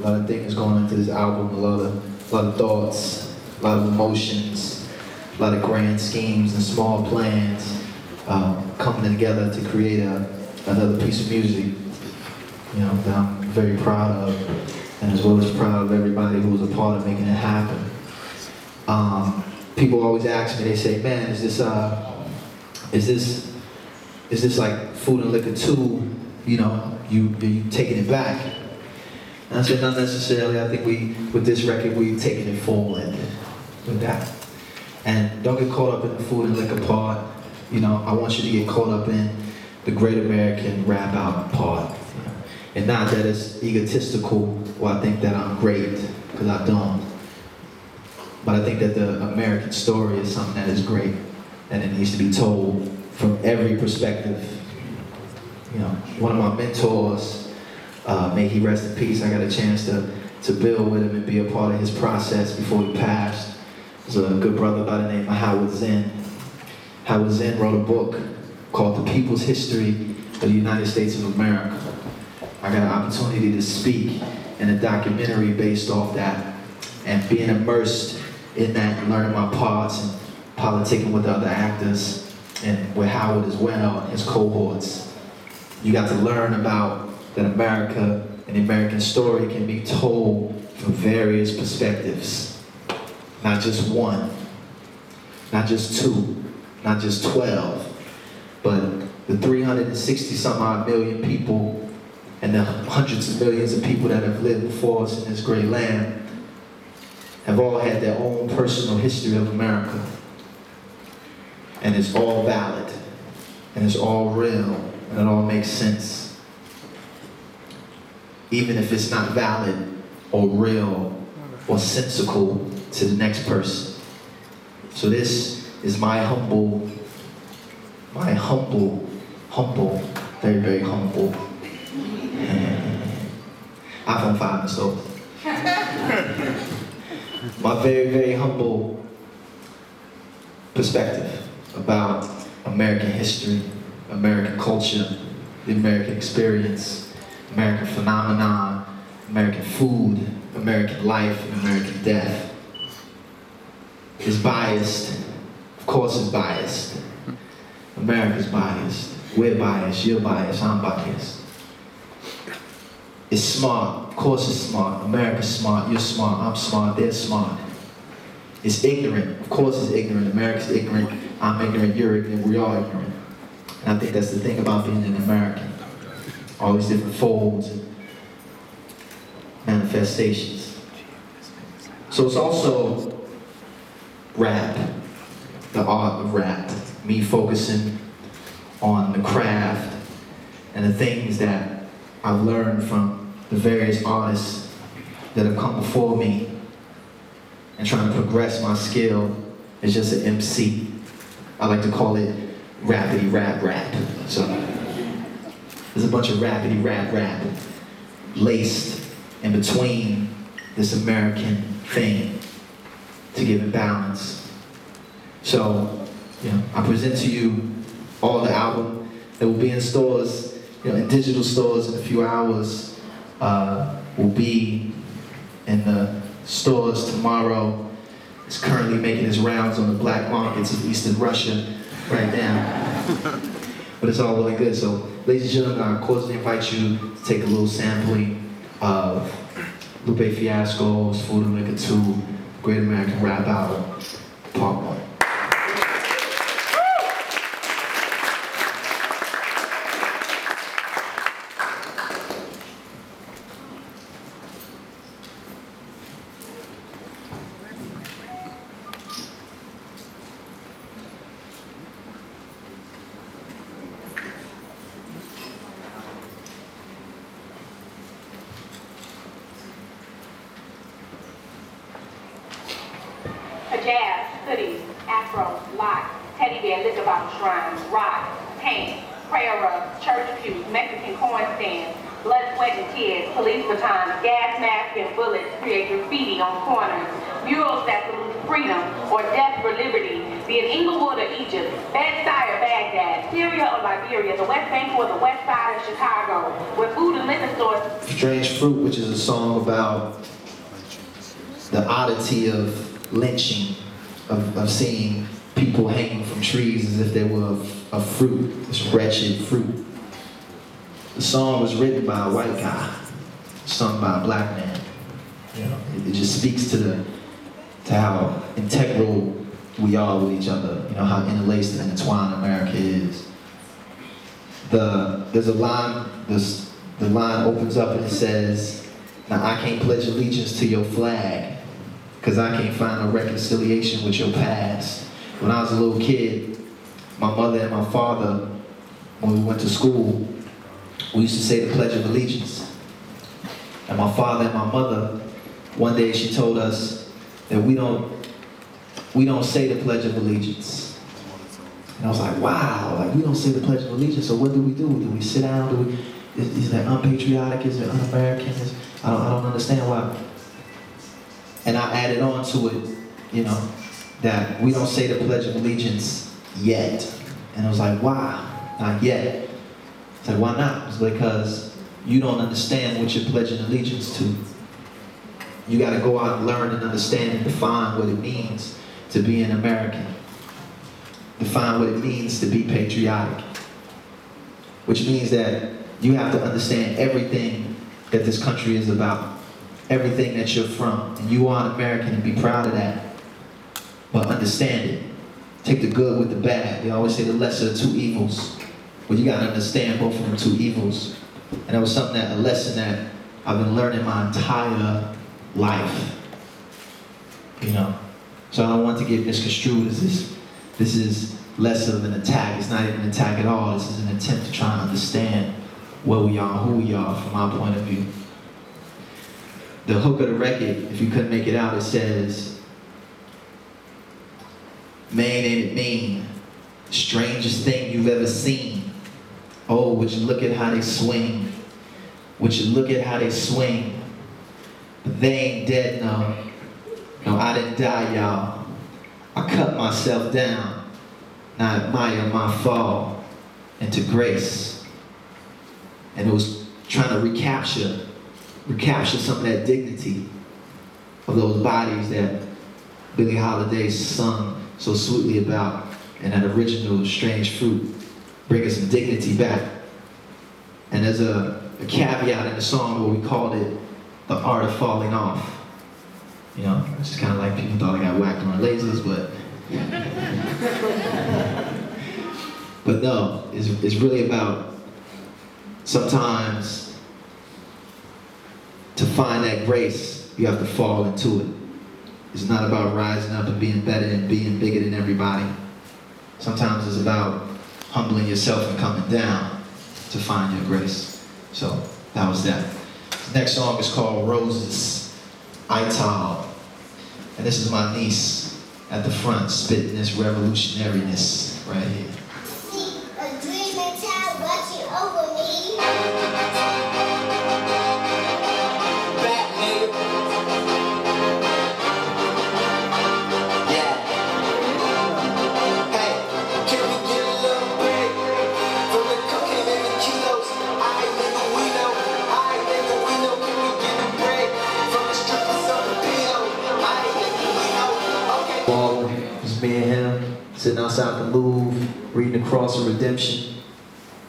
A lot of things going into this album, a lot of thoughts, a lot of emotions, a lot of grand schemes and small plans coming together to create another piece of music, you know, that I'm very proud of, and as well as proud of everybody who was a part of making it happen. People always ask me, they say, man, is this like Food and Liquor 2, you know, you taking it back? And I said, not necessarily. I think with this record, we've taken it forward with that. And don't get caught up in the food and liquor part. You know, I want you to get caught up in the great American rap album part. You know? And not that it's egotistical, or I think that I'm great, because I don't. But I think that the American story is something that is great, and it needs to be told from every perspective. You know, one of my mentors, may he rest in peace, I got a chance to build with him and be a part of his process before he passed. There's a good brother by the name of Howard Zinn. Howard Zinn wrote a book called The People's History of the United States of America. I got an opportunity to speak in a documentary based off that, and being immersed in that and learning my parts and politicking with the other actors and with Howard as well and his cohorts. You got to learn about that America and the American story can be told from various perspectives. Not just one, not just two, not just 12, but the 360 some odd million people and the hundreds of millions of people that have lived before us in this great land have all had their own personal history of America. And it's all valid, and it's all real, and it all makes sense. Even if it's not valid or real or sensical to the next person. So this is my humble, very, very humble iPhone 5 installed. My very, very humble perspective about American history, American culture, the American experience, American phenomenon, American food, American life, and American death is biased. Of course it's biased. America's biased. We're biased, you're biased, I'm biased. It's smart, of course it's smart. America's smart, you're smart, I'm smart, they're smart. It's ignorant, of course it's ignorant. America's ignorant, I'm ignorant, you're ignorant, we are ignorant. And I think that's the thing about being an American. All these different folds and manifestations. So it's also rap, the art of rap. Me focusing on the craft and the things that I've learned from the various artists that have come before me, and trying to progress my skill as just an MC. I like to call it rappity rap rap. So there's a bunch of rappity rap rap laced in between this American thing to give it balance. So, you know, I present to you all the album that will be in stores, you know, in digital stores in a few hours. Will be in the stores tomorrow. It's currently making its rounds on the black markets of Eastern Russia right now. But it's all really good. So, ladies and gentlemen, I cordially invite you to take a little sampling of Lupe Fiasco's Food and Liquor 2, Great American Rap Album, Part 1. Jazz, hoodies, afro, lock, teddy bear, liquor bottle shrines, rock, paint, prayer rugs, church pews, Mexican corn stands, blood, sweat, and tears, police batons, gas masks, and bullets create graffiti on corners, murals that salute freedom, or death for liberty. Be it Inglewood or Egypt, Bed-Stuy or Baghdad, Syria or Liberia, the West Bank or the West Side of Chicago, where food and liquor stores. Strange Fruit, which is a song about the oddity of lynching, of seeing people hanging from trees as if they were a fruit, this wretched fruit. The song was written by a white guy, sung by a black man. You know, it just speaks to how integral we are with each other. You know, how interlaced and intertwined America is. There's a line. The line opens up and it says, "Now I can't pledge allegiance to your flag, because I can't find a reconciliation with your past." When I was a little kid, my mother and my father, when we went to school, we used to say the Pledge of Allegiance. And my father and my mother, one day she told us that we don't say the Pledge of Allegiance. And I was like, wow, like we don't say the Pledge of Allegiance, so what do? Do we sit down? Is that unpatriotic? Is it un-American? I don't understand why. And I added on to it, you know, that we don't say the Pledge of Allegiance yet. And I was like, why? Not yet. I said, why not? It's because you don't understand what you're pledging allegiance to. You got to go out and learn and understand and define what it means to be an American. Define what it means to be patriotic. Which means that you have to understand everything that this country is about. Everything that you're from. And you are an American and be proud of that. But understand it. Take the good with the bad. They always say the lesser of two evils. But you gotta understand both of them two evils. And that was something a lesson that I've been learning my entire life. You know? So I don't want to get misconstrued as this is less of an attack. It's not even an attack at all. This is an attempt to try and understand what we are, who we are from our point of view. The hook of the record, if you couldn't make it out, it says, "Man, ain't it mean? Strangest thing you've ever seen. Oh, would you look at how they swing? Would you look at how they swing? But they ain't dead, no. No, I didn't die, y'all. I cut myself down. Now I admire my fall into grace." And it was trying to recapture some of that dignity of those bodies that Billie Holiday sung so sweetly about in that original Strange Fruit, bringing some dignity back. And there's a caveat in the song where we called it the art of falling off. You know, it's just kind of like people thought I got whacked on lasers, but no, it's really about sometimes to find that grace, you have to fall into it. It's not about rising up and being better and being bigger than everybody. Sometimes it's about humbling yourself and coming down to find your grace. So that was that. The next song is called Roses, Ital. And this is my niece at the front spitting this revolutionariness right here. See a dreaming child watching over me. Back, nigga. Yeah. Hey, can we get a little break from the cooking and the kilos? Nigga, we know. Can we get a break from the strippers on the pillow? Nigga, we know. Okay. Ball, just me and him sitting outside the Louvre, reading the Cross of Redemption.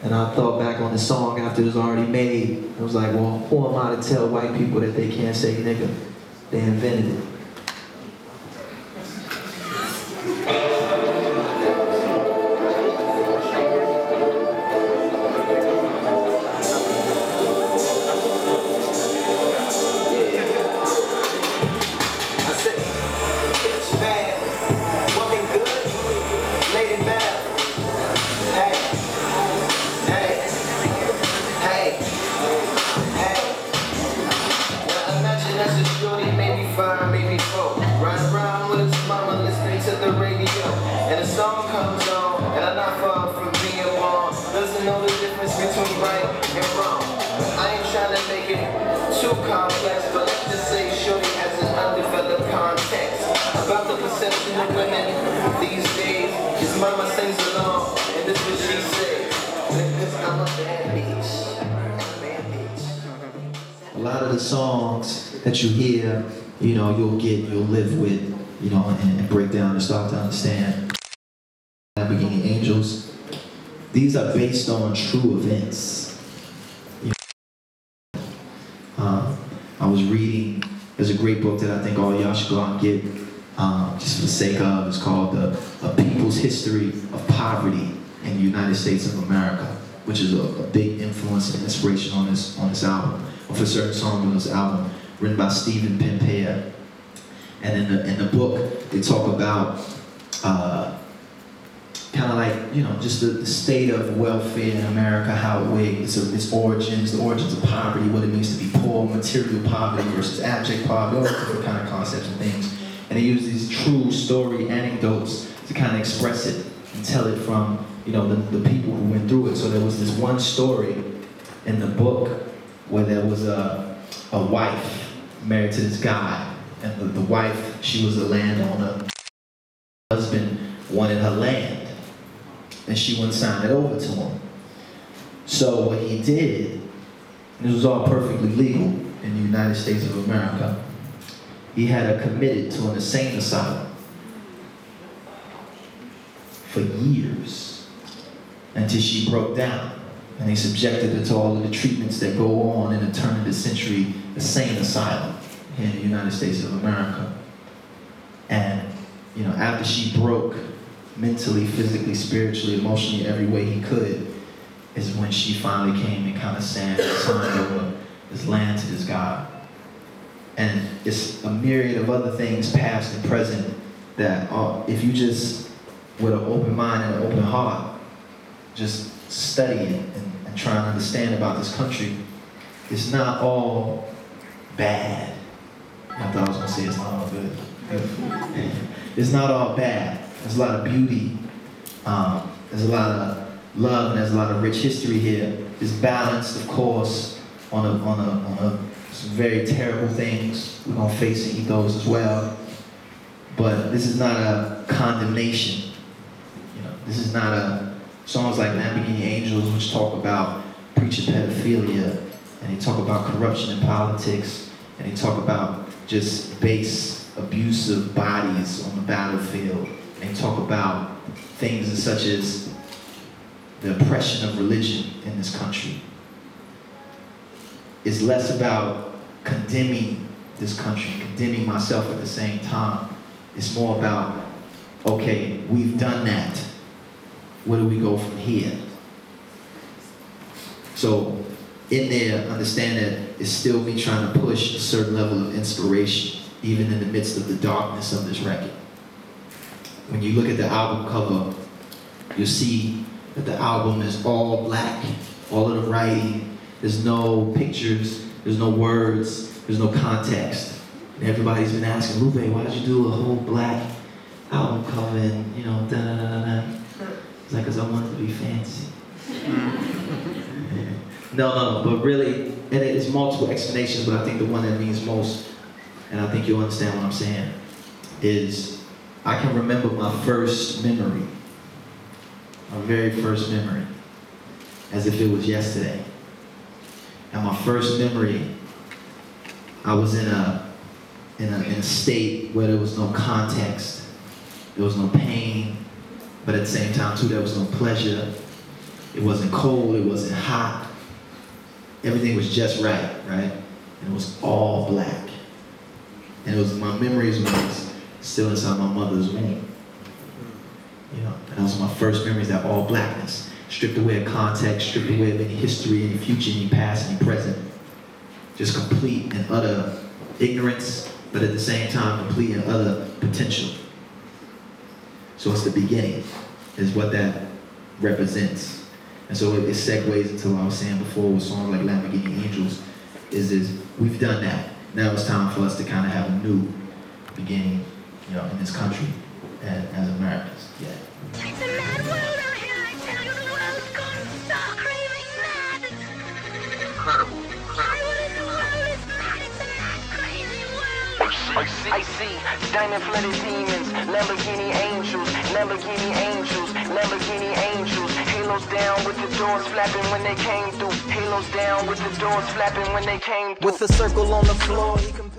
And I thought back on the song after it was already made. I was like, well, who am I to tell white people that they can't say nigga? They invented it. Complex, but let's just say shorty has an undeveloped context about the conception of women these days. His mama sings along, and this is what she says. Because I'm a bad bitch. A lot of the songs that you hear, you know, you'll live with, you know, and break down and start to understand. Lamborghini Angels, these are based on true events. I was reading, there's a great book that I think all y'all should go out and get, just for the sake of. It's called A People's History of Poverty in the United States of America, which is a big influence and inspiration on this album, or for certain songs on this album, written by Stephen Pimpere. And in the book, they talk about kind of like, you know, just the state of welfare in America, how its origins, the origins of poverty, what it means to be poor, material poverty versus abject poverty, all different kind of concepts and things. And they use these true story anecdotes to kind of express it and tell it from, you know, the people who went through it. So there was this one story in the book where there was a wife married to this guy, and the wife, she was a landowner. Her husband wanted her land, and she wouldn't sign it over to him. So what he did, and this was all perfectly legal in the United States of America, he had her committed to an insane asylum for years until she broke down. And they subjected her to all of the treatments that go on in a turn of the century insane asylum here in the United States of America. And, you know, after she broke mentally, physically, spiritually, emotionally, every way he could, is when she finally came and kind of signed over this land to this guy. And it's a myriad of other things, past and present, that if you just, with an open mind and an open heart, just study it and try and understand about this country, it's not all bad. I thought I was going to say it's not all good. It's not all bad. There's a lot of beauty. There's a lot of love, and there's a lot of rich history here. It's balanced, of course, on some very terrible things. We're going to face and eat those as well. But this is not a condemnation. You know, this is not songs like Lamborghini Angels, which talk about preaching pedophilia, and they talk about corruption in politics, and they talk about just base, abusive bodies on the battlefield. They talk about things such as the oppression of religion in this country. It's less about condemning this country, condemning myself at the same time. It's more about, okay, we've done that. Where do we go from here? So in there, understand that it's still me trying to push a certain level of inspiration, even in the midst of the darkness of this record. When you look at the album cover, you'll see that the album is all black, all of the writing. There's no pictures, there's no words, there's no context. And everybody's been asking, Lupe, why did you do a whole black album cover and, you know, da-da-da-da-da? It's like, because I wanted to be fancy. No, but really, and it's multiple explanations, but I think the one that means most, and I think you'll understand what I'm saying, is I can remember my first memory, my very first memory, as if it was yesterday. And my first memory, I was in a state where there was no context, there was no pain, but at the same time too, there was no pleasure. It wasn't cold, it wasn't hot. Everything was just right? And it was all black. And it was my memories when I was still inside my mother's womb. You know, and that was my first memories, that all blackness. Stripped away of context, stripped away of any history, any future, any past, any present. Just complete and utter ignorance, but at the same time, complete and utter potential. So it's the beginning, is what that represents. And so it segues into what I was saying before with songs like Lamborghini Angels, is we've done that. Now it's time for us to kind of have a new beginning, you know, in this country as Americans. Yeah. It's a mad world out here, I tell you, the world's gone stark raving mad. Incredible. I wanna know how it's mad, it's a mad, crazy world. I see diamond flooded demons, Lamborghini angels, Lamborghini angels, Lamborghini angels. Halos down with the doors flapping when they came through. Halos down with the doors flapping when they came through. With a circle on the floor.